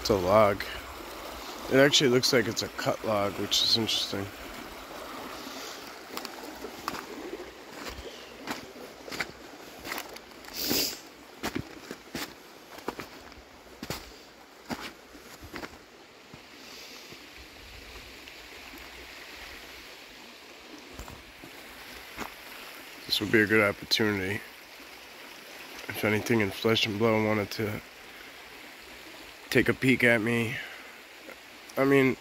It's a log. It actually looks like it's a cut log, which is interesting. This would be a good opportunity if anything in flesh and blood wanted to take a peek at me. I mean,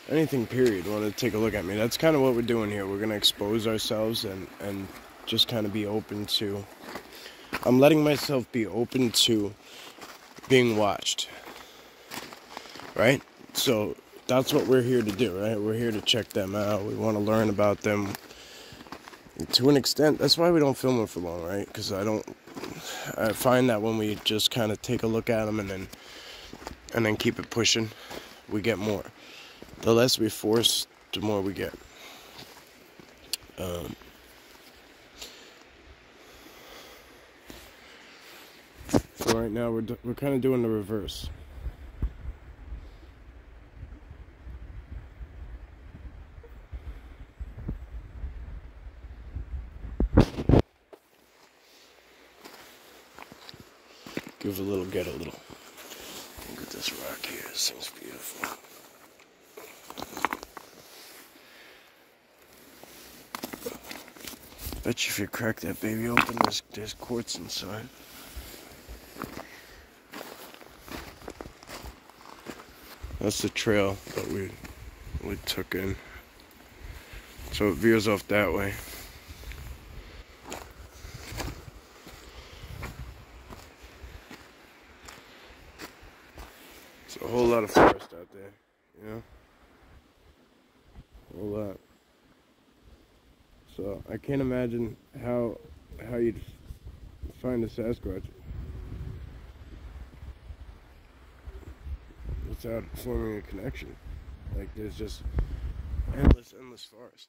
anything period wanted to take a look at me. That's kind of what we're doing here. We're going to expose ourselves and just kind of be open to... I'm letting myself be open to being watched. Right? So that's what we're here to do, right? We're here to check them out. We want to learn about them. And to an extent, that's why we don't film them for long, right? Because I find that when we just kind of take a look at them and then keep it pushing, we get more. The less we force, the more we get. So right now we're kind of doing the reverse. Give a little, get a little. Look at this rock here. This thing's beautiful. Bet you if you crack that baby open, there's quartz inside. That's the trail that we took in. So it veers off that way. A whole lot of forest out there, you know? A whole lot. So I can't imagine how you'd find a Sasquatch without forming a connection. Like there's just endless forest.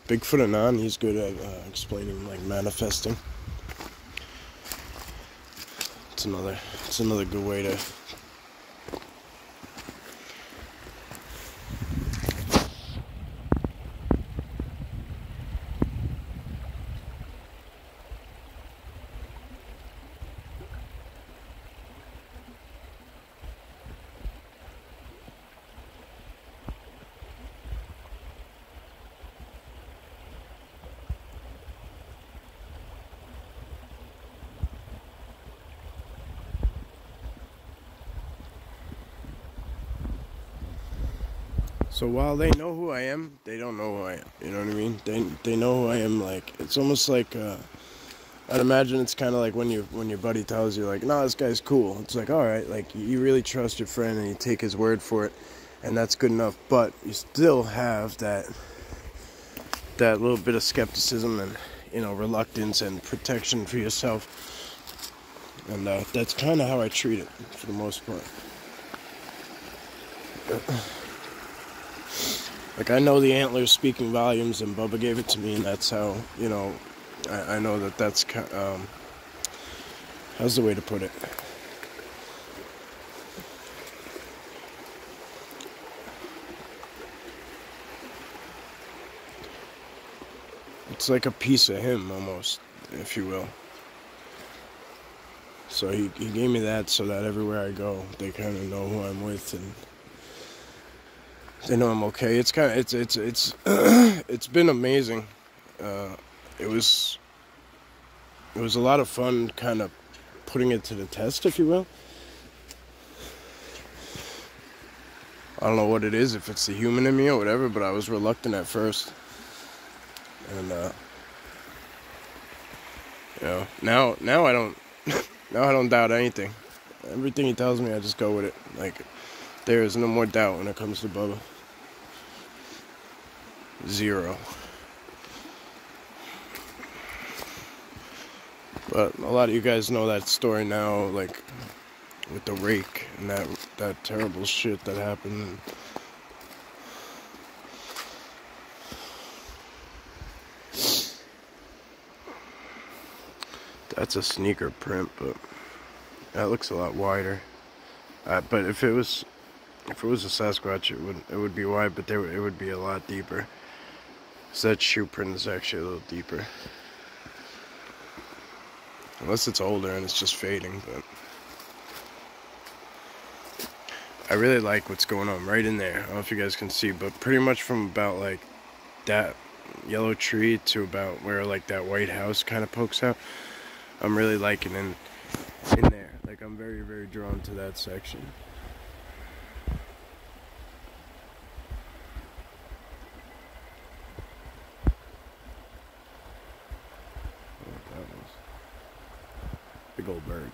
Bigfoot Anon, he's good at explaining like manifesting. It's another good way to So while they know who I am, they don't know who I am. You know what I mean? They know who I am. Like it's almost like I'd imagine it's kind of like when your buddy tells you like, "No, this guy's cool." It's like, all right, like you really trust your friend and you take his word for it, and that's good enough. But you still have that little bit of skepticism and reluctance and protection for yourself, and that's kind of how I treat it for the most part. Like, I know the antlers speaking volumes, and Bubba gave it to me, and that's how, I know that's, how's the way to put it? It's like a piece of him, almost, if you will. So he gave me that so that everywhere I go, they kind of know who I'm with, and they know I'm okay. It's kind of it's been amazing. It was a lot of fun, kind of putting it to the test, if you will. I don't know what it is, if it's the human in me or whatever, but I was reluctant at first, and now I don't now I don't doubt anything. Everything he tells me, I just go with it. Like, there is no more doubt when it comes to Bubba. 0. But a lot of you guys know that story now, like with the rake and that terrible shit that happened. That's a sneaker print, but that looks a lot wider. But if it was a Sasquatch, it would be wide, but it would be a lot deeper. So that shoe print is actually a little deeper. Unless it's older and it's just fading, but I really like what's going on right in there. I don't know if you guys can see, but pretty much from about like that yellow tree to about where like that white house kind of pokes out, I'm really liking in there. Like I'm very, very drawn to that section. Big old bird.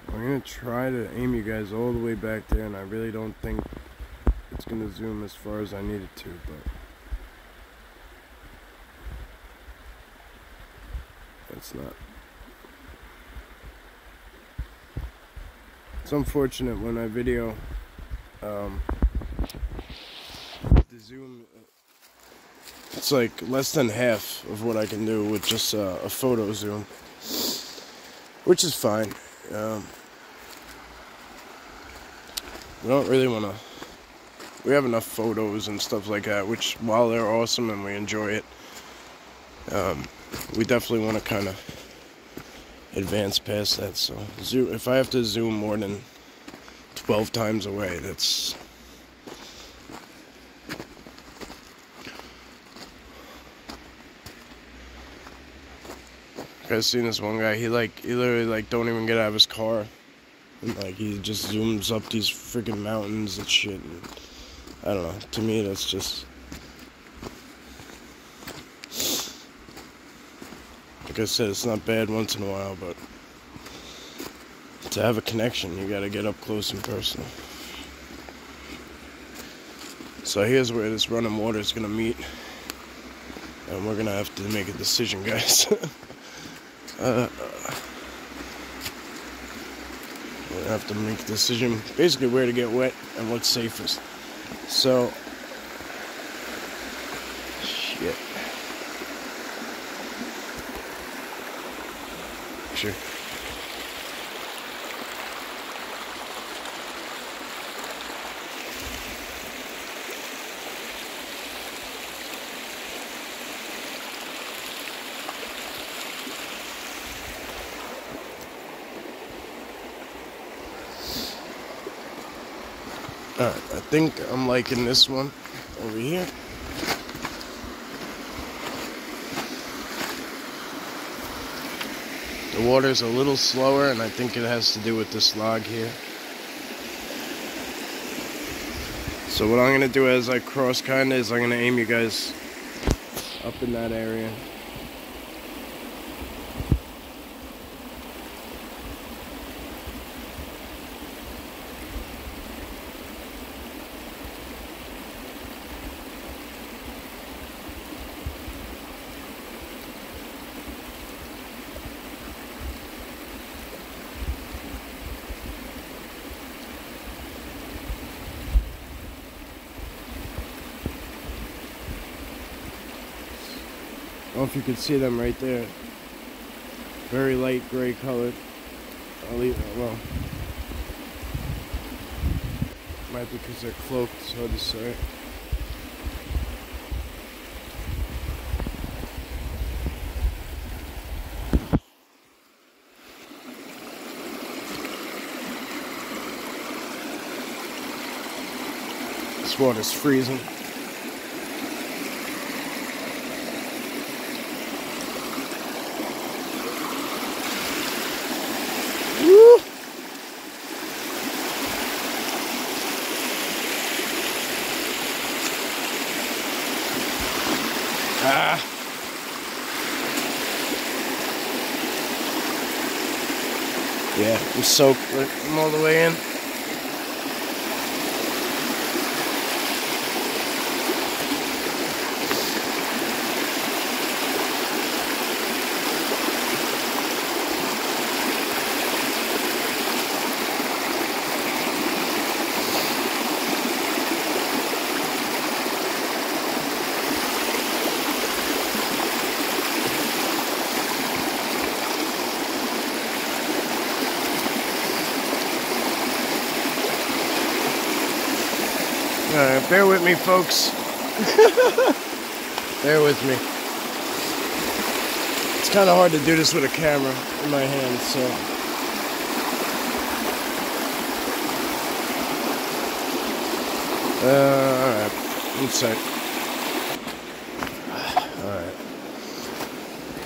I'm gonna try to aim you guys all the way back there, and I really don't think it's gonna zoom as far as I need it to, but it's not. It's unfortunate when I video, the zoom, it's like less than half of what I can do with just a photo zoom, which is fine. We don't really want to, we have enough photos and stuff like that, which while they're awesome and we enjoy it, we definitely want to kind of advance past that. So if I have to zoom more than 12 times away, that's you guys seen this one guy, he literally like don't even get out of his car, and like he just zooms up these freaking mountains and shit, and I don't know, to me that's just, like I said, it's not bad once in a while, but to have a connection, you gotta get up close and personal. So here's where this running water is gonna meet, and we're gonna have to make a decision, guys. We're gonna have to make a decision, basically where to get wet and what's safest. So, shit. Sure. Alright, I think I'm liking this one over here. The water's a little slower, and I think it has to do with this log here. So what I'm going to do as I cross kinda is I'm going to aim you guys up in that area. I don't know if you can see them right there. Very light gray colored. I'll leave it, well, might be because they're cloaked, it's hard to say. This water's freezing. Yeah, I'm soaked. I'm all the way in. Bear with me, folks. Bear with me. It's kind of hard to do this with a camera in my hand, so. Alright. One sec. Alright.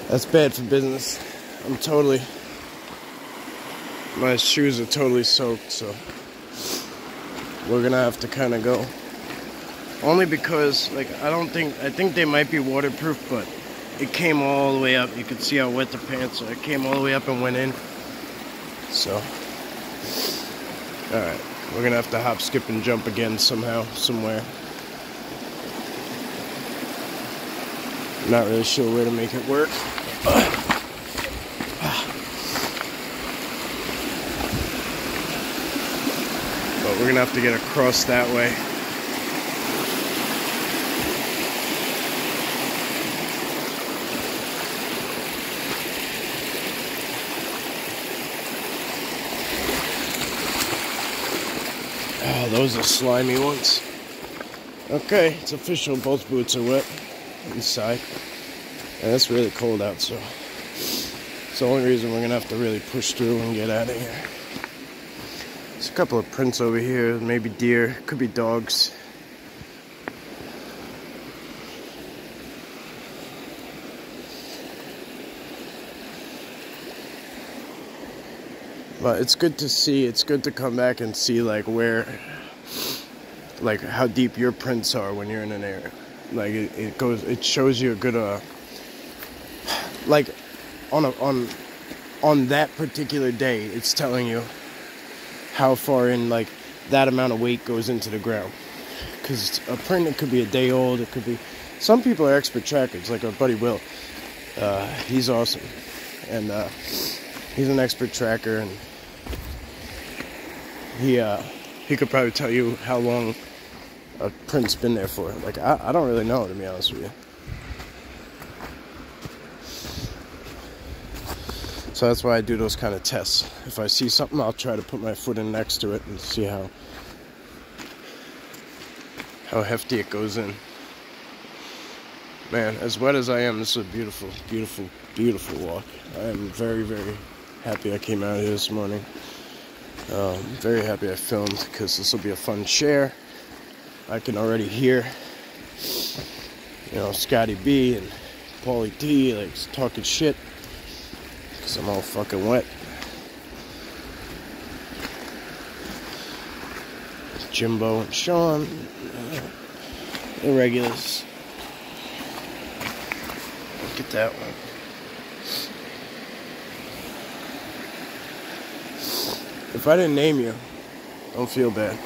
That's bad for business. My shoes are totally soaked, so we're gonna have to kind of go. Only because, like, I think they might be waterproof, but it came all the way up. You can see how wet the pants are. It came all the way up and went in. So, alright, we're gonna have to hop, skip, and jump again somehow, somewhere. Not really sure where to make it work. But we're gonna have to get across that way. Oh, those are slimy ones. Okay, it's official. Both boots are wet inside. And it's really cold out, so it's the only reason we're gonna have to really push through and get out of here. There's a couple of prints over here, maybe deer, could be dogs. But it's good to see, it's good to come back and see like how deep your prints are when you're in an area. Like it shows you a good like on that particular day, it's telling you how far in like that amount of weight goes into the ground. Because a print, it could be a day old, it could be, some people are expert trackers, like our buddy Will. He's awesome, and he's an expert tracker, and he could probably tell you how long a print's been there for. Like, I don't really know, to be honest with you. So that's why I do those kind of tests. If I see something, I'll try to put my foot in next to it and see how hefty it goes in. Man, as wet as I am, this is a beautiful, beautiful, beautiful walk. I am very, very happy I came out here this morning. Very happy I filmed, because this will be a fun share. I can already hear, Scotty B and Paulie T, like, talking shit, because I'm all fucking wet. Jimbo and Sean, the regulars. Look at that one. If I didn't name you, don't feel bad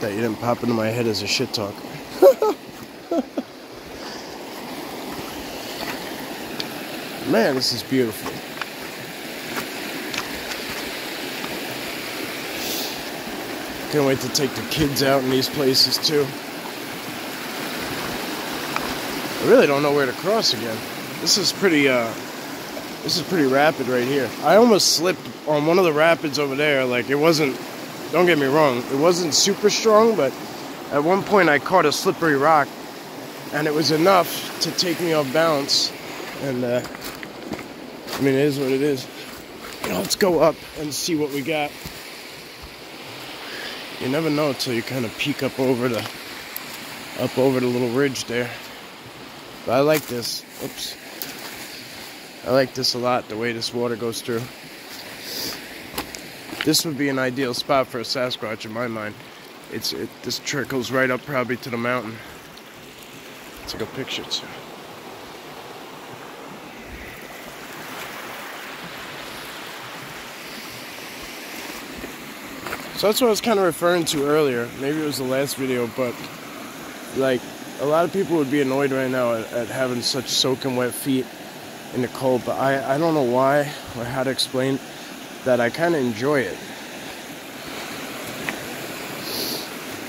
that you didn't pop into my head as a shit talker. Man, this is beautiful. Can't wait to take the kids out in these places too. I really don't know where to cross again. This is pretty rapid right here. I almost slipped on one of the rapids over there. Like, it wasn't, don't get me wrong, it wasn't super strong, but at one point I caught a slippery rock, and it was enough to take me off balance. And I mean, it is what it is. Let's go up and see what we got. You never know until you kind of peek up over the little ridge there. But I like this. Oops. I like this a lot, the way this water goes through. This would be an ideal spot for a Sasquatch in my mind. This trickles right up probably to the mountain. Let's take a picture too. So that's what I was kind of referring to earlier. Maybe it was the last video, but like a lot of people would be annoyed right now at having such soaking wet feet in the cold, but I don't know why or how to explain that. I kind of enjoy it.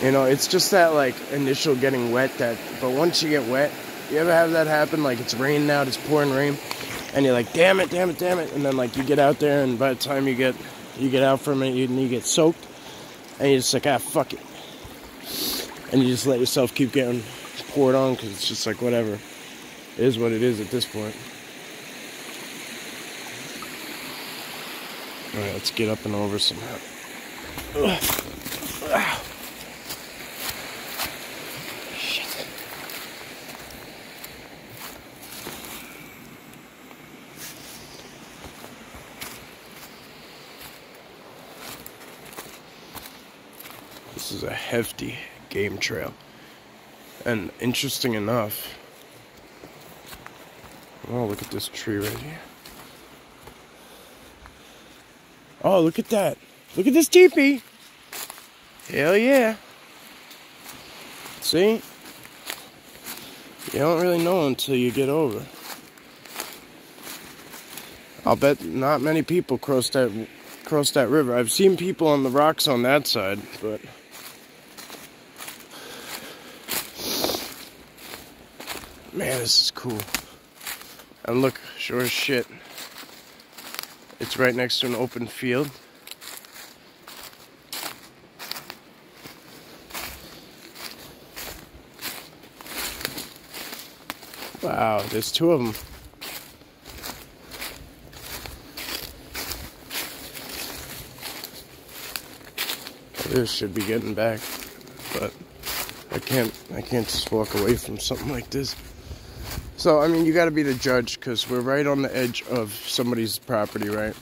You know, it's just that like initial getting wet, but once you get wet, you ever have that happen? Like it's raining out, it's pouring rain, and you're like, damn it, and then like you get out there, and by the time you get out for a minute, you get soaked, and you're just like, ah, fuck it, and you just let yourself keep getting poured on, because it's just like, whatever, it is what it is at this point. All right, let's get up and over somehow. Ugh. Shit. This is a hefty game trail. And interesting enough, oh, look at this tree right here. Oh, look at that. Look at this teepee. Hell yeah. See? You don't really know until you get over. I'll bet not many people cross that river. I've seen people on the rocks on that side, but man, this is cool. And look, sure as shit, it's right next to an open field. Wow, there's two of them. This should be getting back, but I can't just walk away from something like this. So, I mean, you gotta be the judge, because we're right on the edge of somebody's property, right?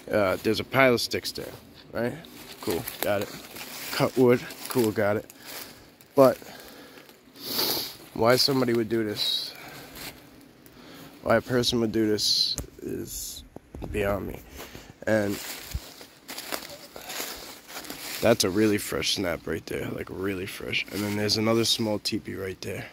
There's a pile of sticks there, right? Cool, got it. Cut wood, cool, got it. But why somebody would do this, why a person would do this, is beyond me. And that's a really fresh snap right there, like really fresh. And then there's another small teepee right there.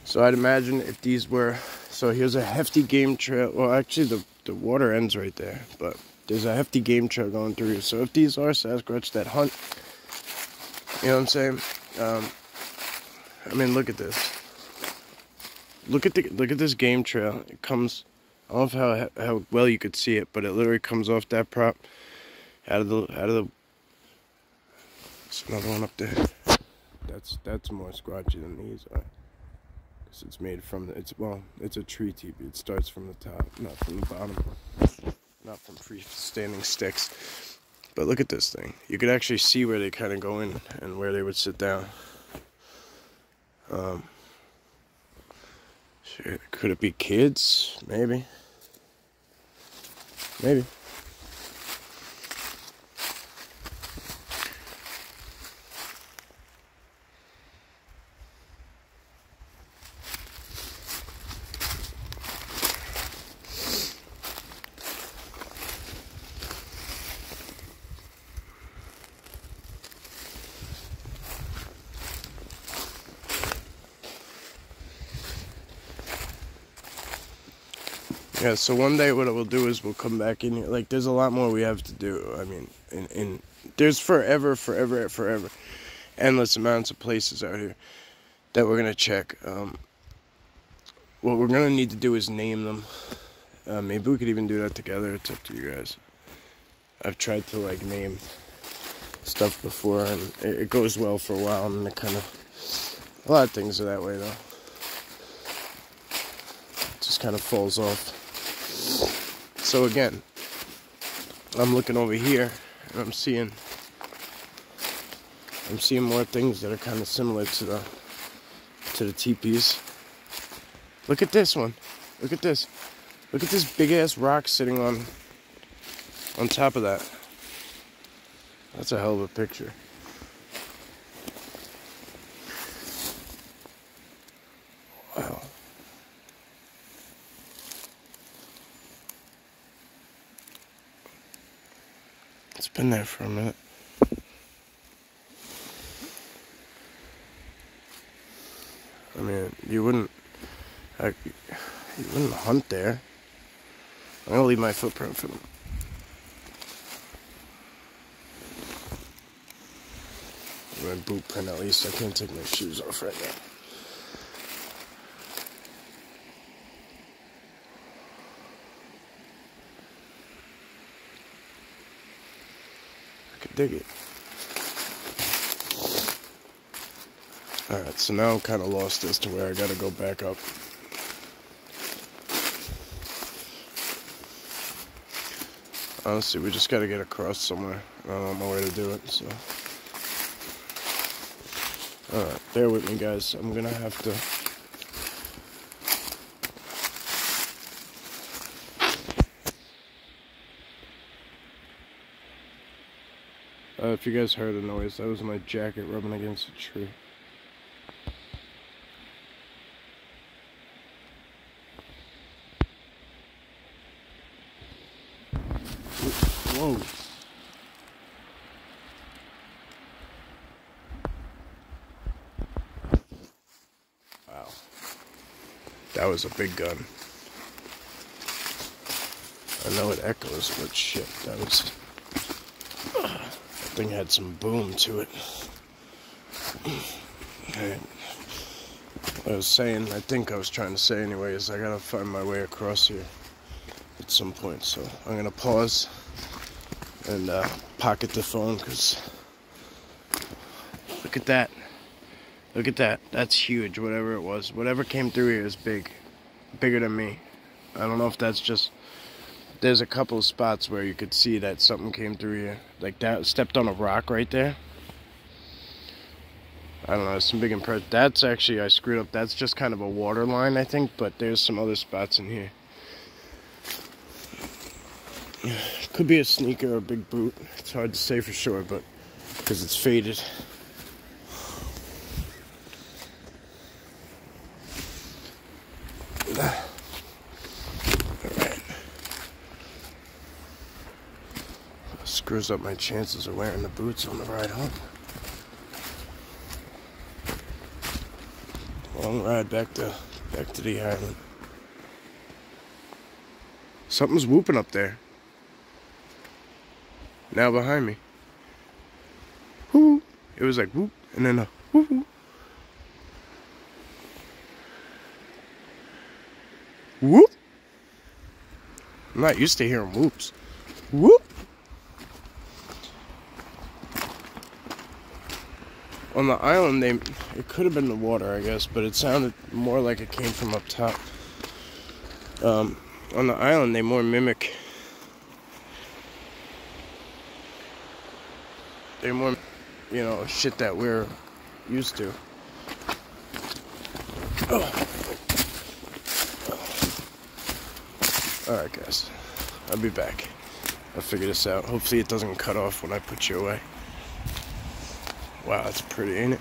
So I'd imagine if these were, so here's a hefty game trail. Well, actually the water ends right there, but there's a hefty game trail going through here. So if these are Sasquatch that hunt, you know what I'm saying? I mean, look at this. Look at this game trail. It comes, I don't know how well you could see it, but it literally comes off that prop out of the. There's another one up there. That's more squatchy than these are. Cause it's made from it's a tree teepee. It starts from the top, not from the bottom, not from freestanding sticks. But look at this thing. You could actually see where they kind of go in and where they would sit down. Shit, could it be kids? Maybe. Maybe. Yeah, so one day what we'll do is we'll come back in here. Like, there's a lot more we have to do. I mean, there's forever, endless amounts of places out here that we're going to check. What we're going to need to do is name them. Maybe we could even do that together. It's up to you guys. I've tried to, like, name stuff before, and it goes well for a while, and it kind of, a lot of things are that way, though. It just kind of falls off. So again, I'm looking over here, and I'm seeing more things that are kind of similar to the teepees. Look at this one. Look at this. Look at this big ass rock sitting on top of that. That's a hell of a picture. Wow. It's been there for a minute. I mean, you wouldn't hunt there. I'm gonna leave my footprint for them. My boot print, at least. I can't take my shoes off right now. I could dig it. Alright, so now I'm kind of lost as to where I gotta go back up. Honestly, we just gotta get across somewhere. I don't know where to do it, so. Alright, bear with me, guys. I'm gonna have to. If you guys heard a noise, that was my jacket rubbing against a tree. Whoa. Wow. That was a big gun. I know it echoes, but shit, that was... That thing had some boom to it. What I was saying, I think I was trying to say anyway, is I gotta find my way across here at some point. So I'm gonna pause and pocket the phone, because look at that. Look at that. That's huge, whatever it was. Whatever came through here is big. Bigger than me. I don't know if that's just... There's a couple of spots where you could see that something came through here. Like that, stepped on a rock right there. I don't know, some big impression. That's actually, I screwed up. That's just kind of a water line, I think, but there's some other spots in here. Could be a sneaker or a big boot. It's hard to say for sure, but because it's faded. Alright. Screws up my chances of wearing the boots on the ride home. Long ride back to the island. Something's whooping up there. Now behind me. Whoo! It was like whoop, and then a whoo. Whoop! I'm not used to hearing whoops. Whoop! On the island, it could have been the water, I guess, but it sounded more like it came from up top. On the island, they more mimic. They're more, you know, shit that we're used to. Alright, guys. I'll be back. I'll figure this out. Hopefully it doesn't cut off when I put you away. Wow, that's pretty, ain't it?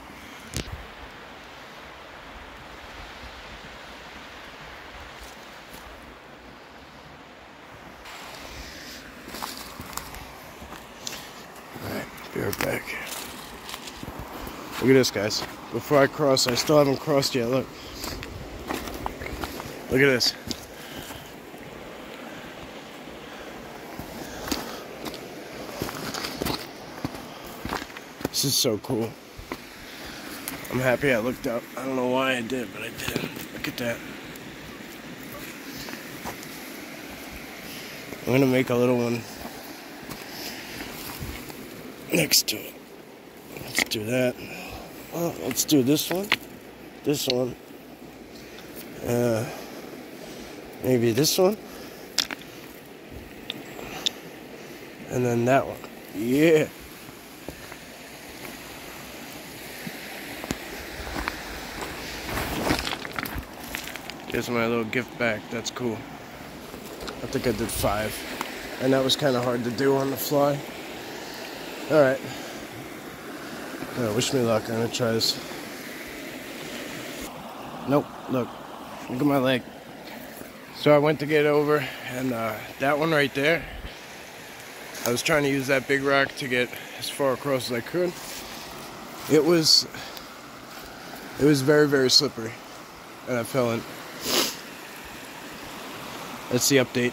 Alright, be right back. Look at this, guys. Before I cross, I still haven't crossed yet. Look. Look at this. This is so cool. I'm happy I looked up. I don't know why I did, but I did. Look at that. I'm gonna make a little one next to it. Let's do that. Well, let's do this one. This one. Maybe this one. And then that one. Yeah. Here's my little gift bag. That's cool. I think I did 5. And that was kind of hard to do on the fly. Alright. Wish me luck. I'm going to try this. Nope. Look. Look at my leg. So I went to get over. And that one right there. I was trying to use that big rock to get as far across as I could. It was very, very slippery, and I fell in. That's the update.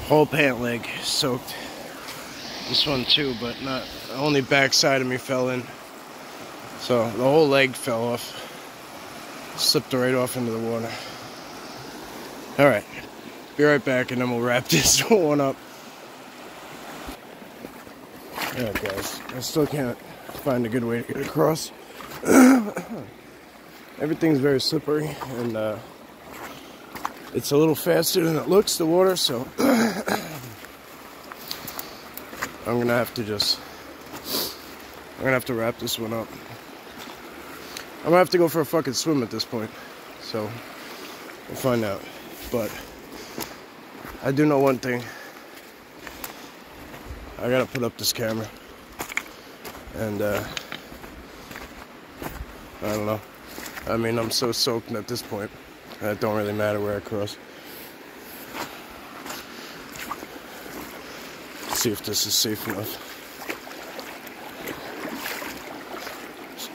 Whole pant leg soaked. This one too, but not only back side of me fell in. So the whole leg fell off. Slipped right off into the water. Alright. Be right back and then we'll wrap this one up. Yeah, guys. I still can't find a good way to get across. Everything's very slippery and it's a little faster than it looks, the water, so I'm gonna have to wrap this one up. I'm gonna have to go for a fucking swim at this point, so we'll find out. But I do know one thing. I gotta put up this camera, and I don't know. I mean, I'm so soaked at this point. It don't really matter where I cross. Let's see if this is safe enough.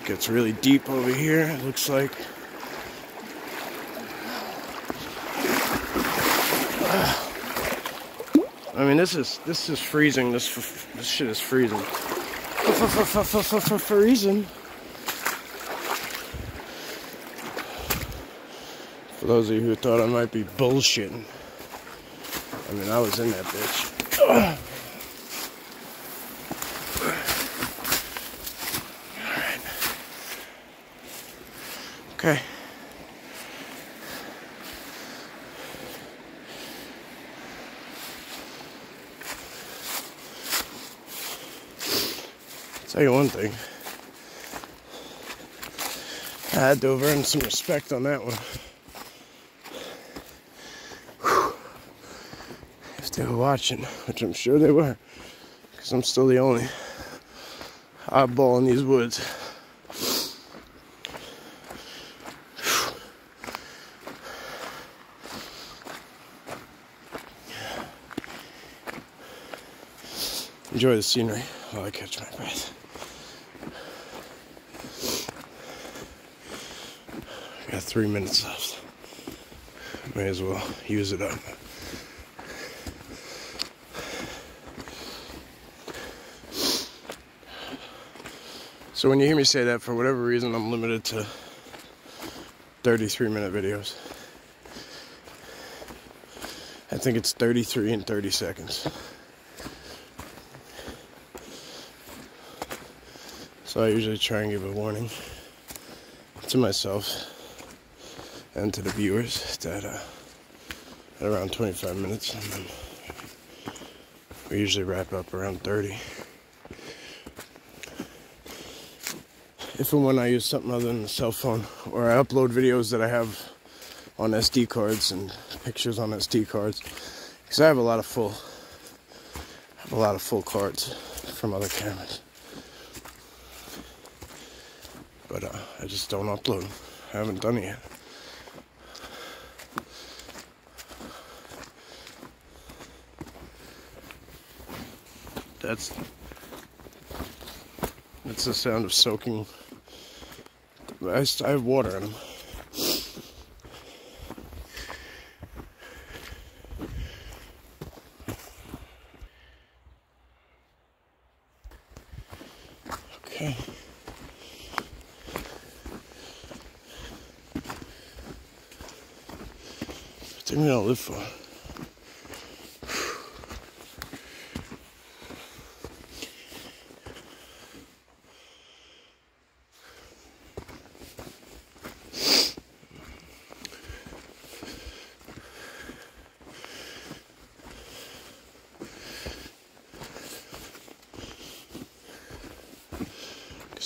It gets really deep over here, it looks like. I mean, this is freezing. This shit is freezing. Freezing. For those of you who thought I might be bullshitting, I mean, I was in that bitch. Alright. Okay. I'll tell you one thing. I had to have earned some respect on that one. They were watching, which I'm sure they were, because I'm still the only oddball in these woods. Enjoy the scenery while I catch my breath. I got 3 minutes left. May as well use it up. So when you hear me say that, for whatever reason, I'm limited to 33-minute videos. I think it's 33 and 30 seconds. So I usually try and give a warning to myself and to the viewers that at around 25 minutes, and then we usually wrap up around 30. If and when I use something other than the cell phone, or I upload videos that I have on SD cards and pictures on SD cards, because I have a lot of full cards from other cameras, but I just don't upload them. I haven't done it yet. That's the sound of soaking. I have water in them. Okay. What do we all live for?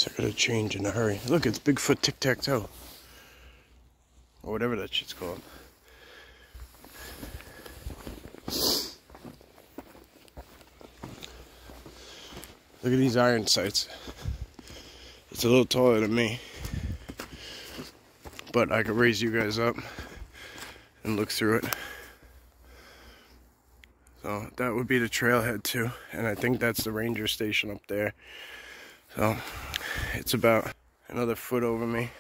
I gotta change in a hurry. Look, it's Bigfoot tic-tac-toe. Or whatever that shit's called. Look at these iron sights. It's a little taller than me. But I could raise you guys up and look through it. So that would be the trailhead too. And I think that's the ranger station up there. So it's about another foot over me.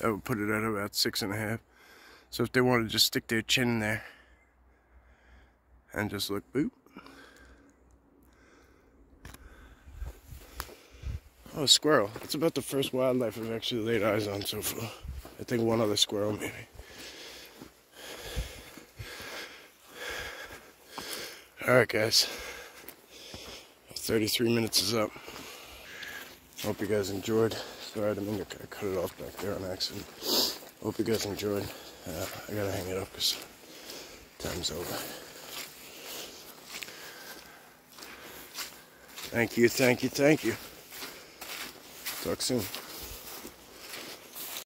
That would put it at about 6.5. So if they want to just stick their chin in there and just look, boop. Oh, a squirrel. That's about the first wildlife I've actually laid eyes on so far. I think one other squirrel maybe. Alright guys, 33 minutes is up. Hope you guys enjoyed. Sorry, I didn't mean to cut it off back there on accident. Hope you guys enjoyed. I gotta hang it up because time's over. Thank you, thank you, thank you. Talk soon.